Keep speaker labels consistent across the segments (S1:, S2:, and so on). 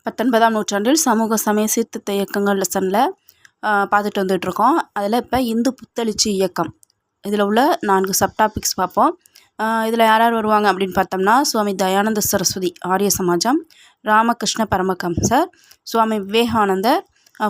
S1: 19ஆம் நூற்றாண்டில் சமூக சமய சீர்திருத்த இயக்கங்கள் லெசனில் பார்த்துட்டு வந்துட்டுருக்கோம். அதில் இப்போ இந்து புத்தெழுச்சி இயக்கம் இதில் உள்ள 4 சப்டாபிக்ஸ் பார்ப்போம். இதில் யார் யார் வருவாங்க அப்படின்னு பார்த்தோம்னா, சுவாமி தயானந்த சரஸ்வதி ஆரிய சமாஜம், ராமகிருஷ்ண பரமஹம்சர், சுவாமி விவேகானந்தர்,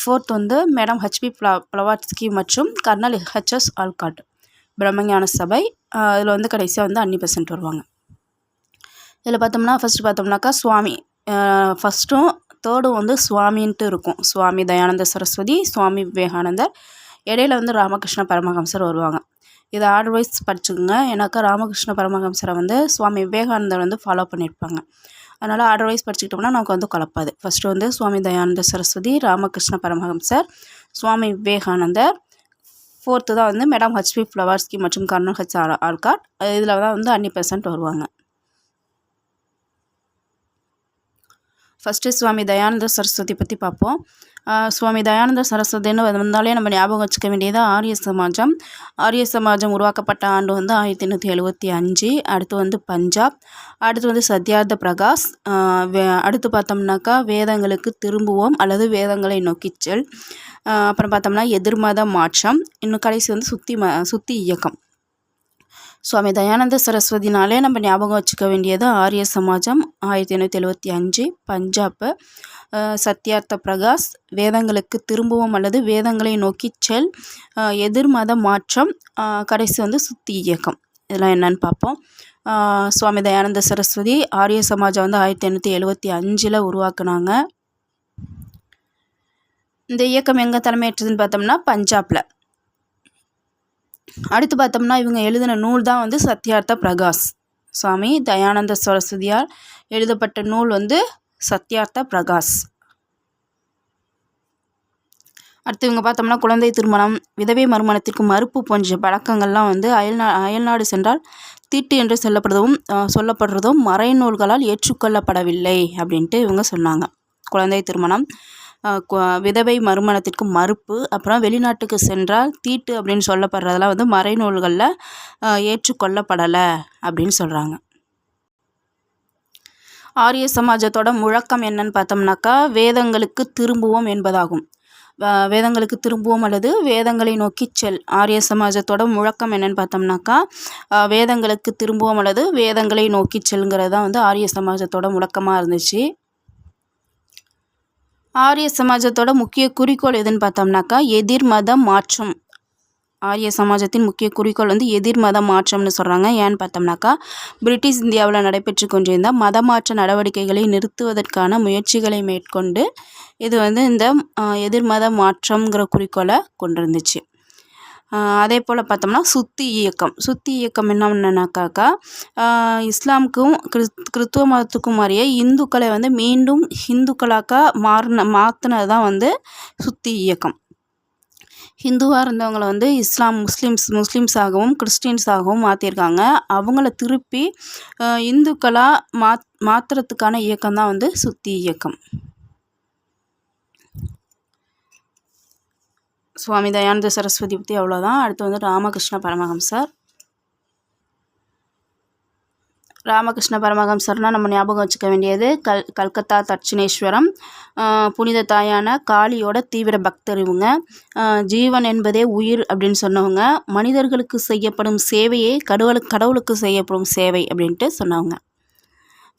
S1: ஃபோர்த் வந்து மேடம் ஹெச்பி பிளவாட்ஸ்கி மற்றும் கர்னல் ஹெச்எஸ் ஆல்காட், பிரம்மஞான சபை. இதில் வந்து கடைசியாக வந்து அன்னி பெசன்ட் வருவாங்க. இதில் பார்த்தோம்னா ஃபஸ்ட்டு பார்த்தோம்னாக்கா சுவாமி ஃபஸ்ட்டும் தேர்டும் வந்து சுவாமின்ட்டு இருக்கும். சுவாமி தயானந்த சரஸ்வதி, சுவாமி விவேகானந்தர், இடையில வந்து ராமகிருஷ்ண பரமஹம்சர் வருவாங்க. இதை ஆர்டர் வைஸ் படிச்சுக்கோங்க. ஏன்னாக்கா ராமகிருஷ்ண பரமஹம்சரை வந்து சுவாமி விவேகானந்தர் வந்து ஃபாலோ பண்ணியிருப்பாங்க. அதனால் ஆர்டர் வைஸ் படிச்சுக்கிட்டோம்னா நமக்கு வந்து குழப்பாது. ஃபஸ்ட்டு வந்து சுவாமி தயானந்த சரஸ்வதி, ராமகிருஷ்ண பரமஹம்சர், சுவாமி விவேகானந்தர், ஃபோர்த்து தான் வந்து மேடம் ஹெச்பி பிளவாட்ஸ்கி மற்றும் கர்னல் ஹெச் ஆல்காட். இதில் தான் வந்து அன்னி பெசன்ட் வருவாங்க. ஃபஸ்ட்டு சுவாமி தயானந்த சரஸ்வதி பற்றி பார்ப்போம். சுவாமி தயானந்த சரஸ்வதின்னு வந்தாலே நம்ம ஞாபகம் வச்சுக்க வேண்டியது ஆரிய சமாஜம். ஆரிய சமாஜம் உருவாக்கப்பட்ட ஆண்டு வந்து 1875. அடுத்து வந்து பஞ்சாப், அடுத்து வந்து சத்யார்த்த பிரகாஷ், அடுத்து பார்த்தோம்னாக்கா வேதங்களுக்கு திரும்புவோம் அல்லது வேதங்களை நோக்கிச்சல், அப்புறம் பார்த்தோம்னா எதிர்மத மாற்றம், இன்னும் கடைசி வந்து சுத்தி இயக்கம். சுவாமி தயானந்த சரஸ்வதினாலே நம்ம ஞாபகம் வச்சுக்க வேண்டியது ஆரிய சமாஜம் 1875, பஞ்சாப், சத்யார்த்த பிரகாஷ், வேதங்களுக்கு திரும்புவோம் அல்லது வேதங்களை நோக்கி செல், எதிர்மத மாற்றம், கடைசி வந்து சுத்தி இயக்கம். இதெல்லாம் என்னன்னு பார்ப்போம். சுவாமி தயானந்த சரஸ்வதி ஆரிய சமாஜம் வந்து 1875 உருவாக்குனாங்க. இந்த இயக்கம் எங்கே தலைமையேற்றதுன்னு பார்த்தோம்னா பஞ்சாபில். அடுத்து பார்த்தோம்னா இவங்க எழுதின நூல் தான் வந்து சத்யார்த்த பிரகாஷ். சுவாமி தயானந்த சரஸ்வதியால் எழுதப்பட்ட நூல் வந்து சத்யார்த்த பிரகாஷ். அடுத்து இவங்க பார்த்தோம்னா குழந்தை திருமணம், விதவை மறுமணத்திற்கு மறுப்பு போன்ற பழக்கங்கள்லாம் வந்து அயல்நாடு சென்றால் தீட்டு என்று சொல்லப்படுறதும் மறைநூல்களால் ஏற்றுக்கொள்ளப்படவில்லை அப்படின்ட்டு இவங்க சொன்னாங்க. குழந்தை திருமணம், விதவை மறுமணத்திற்கு மறுப்பு, அப்புறம் வெளிநாட்டுக்கு சென்றால் தீட்டு அப்படின்னு சொல்லப்படுறதெல்லாம் வந்து மறைநூல்களில் ஏற்றுக்கொள்ளப்படலை அப்படின்னு சொல்கிறாங்க. ஆரிய சமாஜத்தோட முழக்கம் என்னன்னு பார்த்தோம்னாக்கா வேதங்களுக்கு திரும்புவோம் என்பதாகும். வேதங்களுக்கு திரும்புவோம் அல்லது வேதங்களை நோக்கி செல். ஆரிய சமாஜத்தோட முழக்கம் என்னன்னு பார்த்தோம்னாக்கா வேதங்களுக்கு திரும்புவோம் அல்லது வேதங்களை நோக்கி செல்ங்கிறது தான் வந்து ஆரிய சமாஜத்தோட முழக்கமாக இருந்துச்சு. ஆரிய சமாஜத்தோட முக்கிய குறிக்கோள் எதுன்னு பார்த்தோம்னாக்கா எதிர்மத மாற்றம். ஆரிய சமாஜத்தின் முக்கிய குறிக்கோள் வந்து எதிர்மத மாற்றம்னு சொல்கிறாங்க. ஏன்னு பார்த்தோம்னாக்கா பிரிட்டிஷ் இந்தியாவில் நடைபெற்று கொண்டிருந்த மதமாற்ற நடவடிக்கைகளை நிறுத்துவதற்கான முயற்சிகளை மேற்கொண்டு இது வந்து இந்த எதிர்மத மாற்றம்ங்கிற குறிக்கோளை கொண்டிருந்துச்சு. அதே போல் பார்த்தோம்னா சுத்தி இயக்கம் என்னன்னாக்கா இஸ்லாமுக்கும் கிறிஸ்துவ மதத்துக்கும் மாறிய இந்துக்களை வந்து மீண்டும் ஹிந்துக்களாக மாற்றினது தான் வந்து சுத்தி இயக்கம். ஹிந்துவாக இருந்தவங்களை வந்து முஸ்லீம்ஸாகவும் கிறிஸ்டின்ஸாகவும் மாற்றிருக்காங்க. அவங்கள திருப்பி இந்துக்களாக மாற்றுறதுக்கான இயக்கம் தான் வந்து சுத்தி இயக்கம். சுவாமி தயானந்த சரஸ்வதி பற்றி அவ்வளோதான். அடுத்து வந்து ராமகிருஷ்ண பரமஹம்சர்னால் நம்ம ஞாபகம் வச்சுக்க வேண்டியது கல்கத்தா தட்சிணேஸ்வரம், புனித தாயான காளியோட தீவிர பக்தர் இவங்க. ஜீவன் என்பதே உயிர் அப்படின்னு சொன்னவங்க. மனிதர்களுக்கு செய்யப்படும் சேவையே கடவுளுக்கு செய்யப்படும் சேவை அப்படின்ட்டு சொன்னவங்க.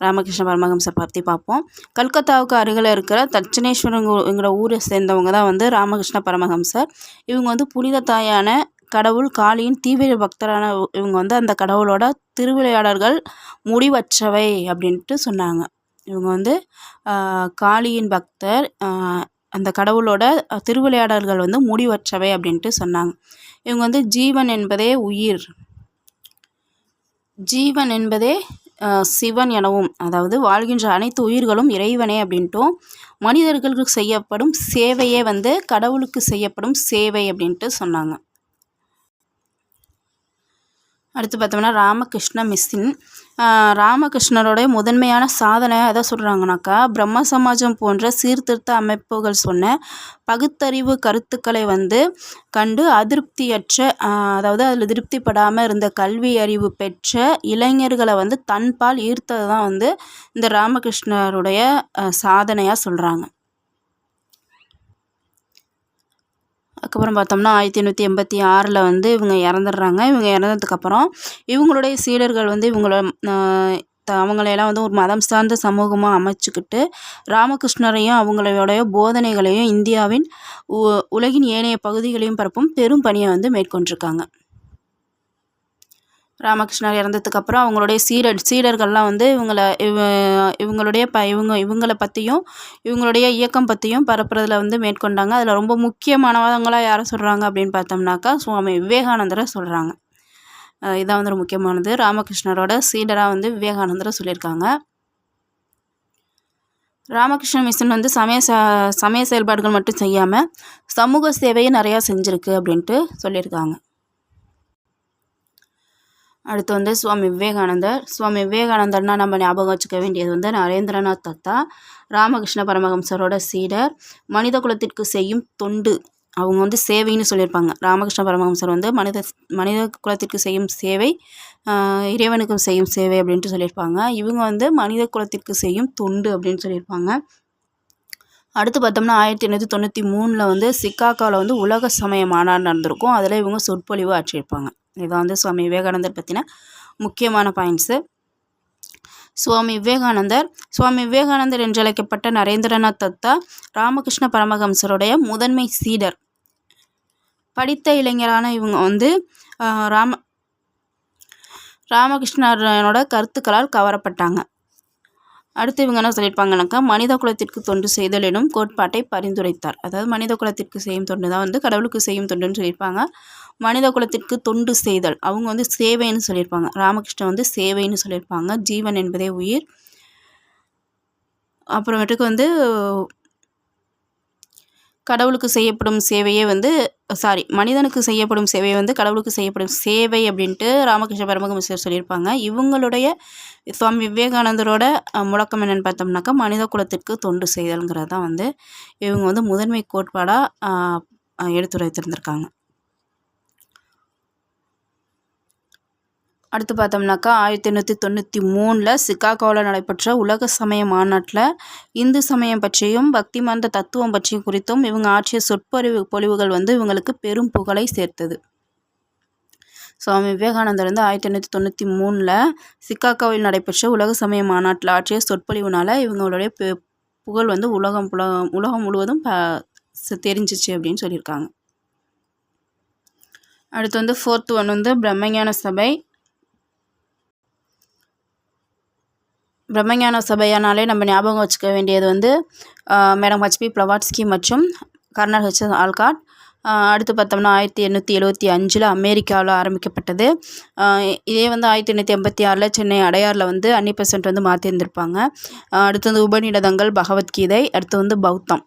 S1: ராமகிருஷ்ண பரமஹம்சர் பற்றி பார்ப்போம். கல்கத்தாவுக்கு அருகில் இருக்கிற தட்சிணேஸ்வரங்கிற ஊரை சேர்ந்தவங்க தான் வந்து ராமகிருஷ்ண பரமஹம்சர். இவங்க வந்து புனித தாயான கடவுள் காளியின் தீவிர பக்தரான இவங்க வந்து அந்த கடவுளோட திருவிளையாடல்கள் முடிவற்றவை அப்படின்ட்டு சொன்னாங்க. இவங்க வந்து காளியின் பக்தர், அந்த கடவுளோட திருவிளையாடல்கள் வந்து முடிவற்றவை அப்படின்ட்டு சொன்னாங்க. இவங்க வந்து ஜீவன் என்பதே உயிர், ஜீவன் என்பதே சிவன் எனவும், அதாவது வாழ்கின்ற அனைத்து உயிர்களும் இறைவனே அப்படின்ட்டும், மனிதர்களுக்கு செய்யப்படும் சேவையே வந்து கடவுளுக்கு செய்யப்படும் சேவை அப்படின்ட்டு சொன்னாங்க. அடுத்து பார்த்தோம்னா ராமகிருஷ்ண மிஷன். ராமகிருஷ்ணருடைய முதன்மையான சாதனை எதை சொல்கிறாங்கனாக்கா, பிரம்ம சமாஜம் போன்ற சீர்திருத்த அமைப்புகள் சொன்ன பகுத்தறிவு கருத்துக்களை கண்டு அதிருப்தியற்ற, அதாவது அதில் திருப்திப்படாமல் இருந்த கல்வி அறிவு பெற்ற இளைஞர்களை தன்பால் ஈர்த்தது தான் இந்த ராமகிருஷ்ணருடைய சாதனையாக சொல்கிறாங்க. அதுக்கப்புறம் பார்த்தோம்னா 1886 இவங்க இறந்துடுறாங்க. இவங்க இறந்ததுக்கப்புறம் இவங்களுடைய சீடர்கள் அவங்களையெல்லாம் ஒரு மதம் சார்ந்த சமூகமாக அமைச்சுக்கிட்டு ராமகிருஷ்ணரையும் அவங்களுடைய போதனைகளையும் இந்தியாவின் உலகின் ஏனைய பகுதிகளையும் பரப்பும் பெரும் பணியை மேற்கொண்டிருக்காங்க. ராமகிருஷ்ணர் இறந்ததுக்கப்புறம் அவங்களுடைய சீடர்கள்லாம் இவங்களை பற்றியும் இவங்களுடைய இயக்கம் பற்றியும் பரப்புறதுல மேற்கொண்டாங்க. அதில் ரொம்ப முக்கியமானவங்களாக யாரை சொல்கிறாங்க அப்படின்னு பார்த்தோம்னாக்கா, சுவாமி விவேகானந்தரை சொல்கிறாங்க. இதான் ஒரு முக்கியமானது. ராமகிருஷ்ணரோட சீடராக விவேகானந்தரை சொல்லியிருக்காங்க. ராமகிருஷ்ண மிஷன் சமய செயல்பாடுகள் மட்டும் செய்யாமல் சமூக சேவையை நிறையா செஞ்சுருக்கு அப்படின்ட்டு சொல்லியிருக்காங்க. அடுத்து சுவாமி விவேகானந்தர்னா நம்ம ஞாபகம் வச்சுக்க வேண்டியது நரேந்திரநாத் தத்தா, ராமகிருஷ்ண பரமஹம்சரோட சீடர். மனித குலத்திற்கு செய்யும் தொண்டு, அவங்க சேவைன்னு சொல்லியிருப்பாங்க. ராமகிருஷ்ண பரமஹம்சர் மனித குலத்திற்கு செய்யும் சேவை, இறைவனுக்கும் செய்யும் சேவை அப்படின்ட்டு சொல்லியிருப்பாங்க. இவங்க மனித குலத்திற்கு செய்யும் தொண்டு அப்படின்னு சொல்லியிருப்பாங்க. அடுத்து பார்த்தோம்னா 1893 சிக்காகோவில் உலக சமய மாநாடு நடந்திருக்கும். அதில் இவங்க சொற்பொழிவு ஆற்றியிருப்பாங்க. இதான் சுவாமி விவேகானந்தர் பற்றின முக்கியமான பாயிண்ட்ஸு. சுவாமி விவேகானந்தர் என்று அழைக்கப்பட்ட நரேந்திரநாத் தத்தா ராமகிருஷ்ண பரமஹம்சருடைய முதன்மை சீடர். படித்த இளைஞரான இவங்க ராமகிருஷ்ணனோட கருத்துக்களால் கவரப்பட்டாங்க. அடுத்து இவங்க என்ன சொல்லியிருப்பாங்கனாக்கா, மனித குலத்திற்கு தொண்டு செய்தல் எனும் கோட்பாட்டை பரிந்துரைத்தார். அதாவது மனித குலத்திற்கு செய்யும் தொண்டு தான் கடவுளுக்கு செய்யும் தொண்டுன்னு சொல்லியிருப்பாங்க. மனித குலத்திற்கு தொண்டு செய்தல், அவங்க சேவைன்னு சொல்லியிருப்பாங்க. ராமகிருஷ்ணன் சேவைன்னு சொல்லியிருப்பாங்க. ஜீவன் என்பதே உயிர். அப்புறமேட்டுக்கு கடவுளுக்கு செய்யப்படும் சேவையே மனிதனுக்கு செய்யப்படும் சேவை கடவுளுக்கு செய்யப்படும் சேவை அப்படின்ட்டு ராமகிருஷ்ண பரமஹம்சர் சொல்லியிருப்பாங்க. இவங்களுடைய சுவாமி விவேகானந்தரோட முழக்கம் என்னென்னு பார்த்தோம்னாக்கா, மனித குலத்திற்கு தொண்டு செய்தல்ங்கிறது தான் இவங்க முதன்மை கோட்பாடாக எடுத்துரைத்திருந்திருக்காங்க. அடுத்து பார்த்தோம்னாக்கா 1893 சிக்காகோவில் நடைபெற்ற உலக சமய மாநாட்டில் இந்து சமயம் பற்றியும் பக்திமார்ந்த தத்துவம் பற்றியும் குறித்தும் இவங்க ஆற்றிய சொற்பொழிவுகள் இவங்களுக்கு பெரும் புகழை சேர்த்தது. சுவாமி விவேகானந்தர் 1893 சிக்காகோவில் நடைபெற்ற உலக சமய மாநாட்டில் ஆற்றிய சொற்பொழிவுனால இவங்களுடைய புகழ் உலகம் முழுவதும் தெரிஞ்சிச்சு அப்படின்னு சொல்லியிருக்காங்க. அடுத்து 4th ஒன் பிரம்மஞான சபை. பிரம்மஞான சபையானாலே நம்ம ஞாபகம் வச்சுக்க வேண்டியது மேடம் ஹெச்பி பிளவாட்ஸ்கி மற்றும் கர்னல் ஹெச்.எஸ். ஆல்காட். அடுத்து பார்த்தோம்னா 1875 அமெரிக்காவில் ஆரம்பிக்கப்பட்டது. இதே 1886 சென்னை அடையாரில் அன்னி மாற்றியிருந்திருப்பாங்க. அடுத்து உபநிடதங்கள், பகவத்கீதை, அடுத்து பௌத்தம்.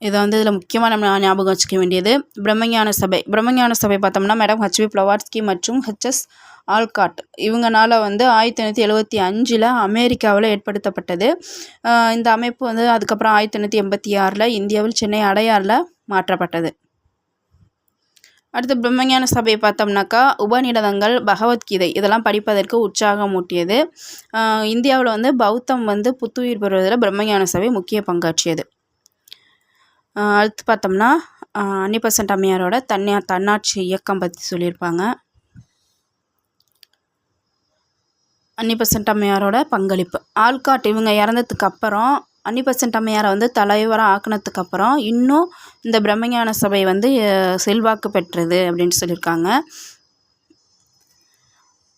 S1: இதை இதில் முக்கியமாக நம்ம ஞாபகம் வச்சுக்க வேண்டியது பிரம்மஞான சபை பார்த்தோம்னா மேடம் ஹெச்பி பிளவாட்ஸ்கி மற்றும் ஹெச்.எஸ். ஆல்காட் இவங்கனால 1875 அமெரிக்காவில் ஏற்படுத்தப்பட்டது. இந்த அமைப்பு அதுக்கப்புறம் 1886 இந்தியாவில் சென்னை அடையாரில் மாற்றப்பட்டது. அடுத்து பிரம்மஞான சபை பார்த்தோம்னாக்கா உபநிடதங்கள், பகவத்கீதை இதெல்லாம் படிப்பதற்கு உற்சாகம் ஊட்டியது. இந்தியாவில் பௌத்தம் புத்துயிர் பெறுவதில் பிரம்மஞான சபை முக்கிய பங்காற்றியது. அடுத்து பார்த்தோம்னா அன்னி அம்மையாரோட தன்னாட்சி இயக்கம் பற்றி சொல்லியிருப்பாங்க. அன்னி அம்மையாரோட பங்களிப்பு. ஆல்காட் இவங்க இறந்ததுக்கு அப்புறம் அன்னி அம்மையாரை தலைவராக ஆக்கினதுக்கப்புறம் இன்னும் இந்த பிரம்மஞான சபை செல்வாக்கு பெற்றது அப்படின்ட்டு சொல்லியிருக்காங்க.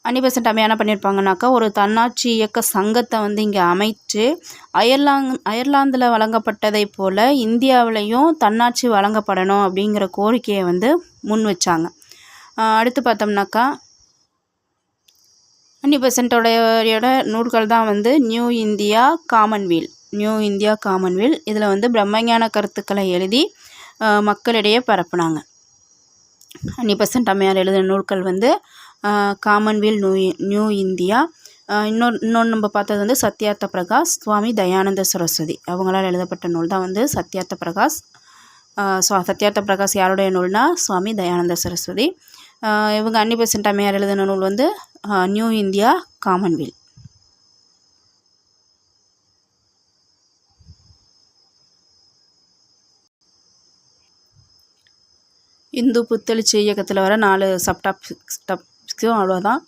S1: அன்னி அம்மையார் என்ன பண்ணியிருப்பாங்கனாக்கா, ஒரு தன்னாட்சி இயக்க சங்கத்தை இங்கே அமைச்சு அயர்லாந்தில் வழங்கப்பட்டதை போல் இந்தியாவிலையும் தன்னாட்சி வழங்கப்படணும் அப்படிங்கிற கோரிக்கையை முன் வச்சாங்க. அடுத்து பார்த்தோம்னாக்கா அன்னி பெசன்ட்டோட நூல்கள் தான் நியூ இந்தியா காமன்வெல். இதில் பிரம்மஞான கருத்துக்களை எழுதி மக்களிடையே பரப்புனாங்க. அன்னி பெசன்ட் அம்மையார் எழுதின நூல்கள் வந்து காமன்வெல் நியூ இந்தியா. இன்னொன்று நம்ம பார்த்தது வந்து சத்யார்த்த பிரகாஷ், சுவாமி தயானந்த சரஸ்வதி அவங்களால் எழுதப்பட்ட நூல் தான் வந்து சத்யார்த்த பிரகாஷ். சத்யார்த்த பிரகாஷ் யாருடைய நூல்னா சுவாமி தயானந்த சரஸ்வதி. இவங்க அன்னி பெசன்ட் அம்மையார் எழுதின நூல் வந்து நியூ இந்தியா, காமன்வெல். இந்து புத்தெழுச்சி இயக்கத்தில் வர 4 சப்டாபிக்ஸும் அவ்வளோதான்.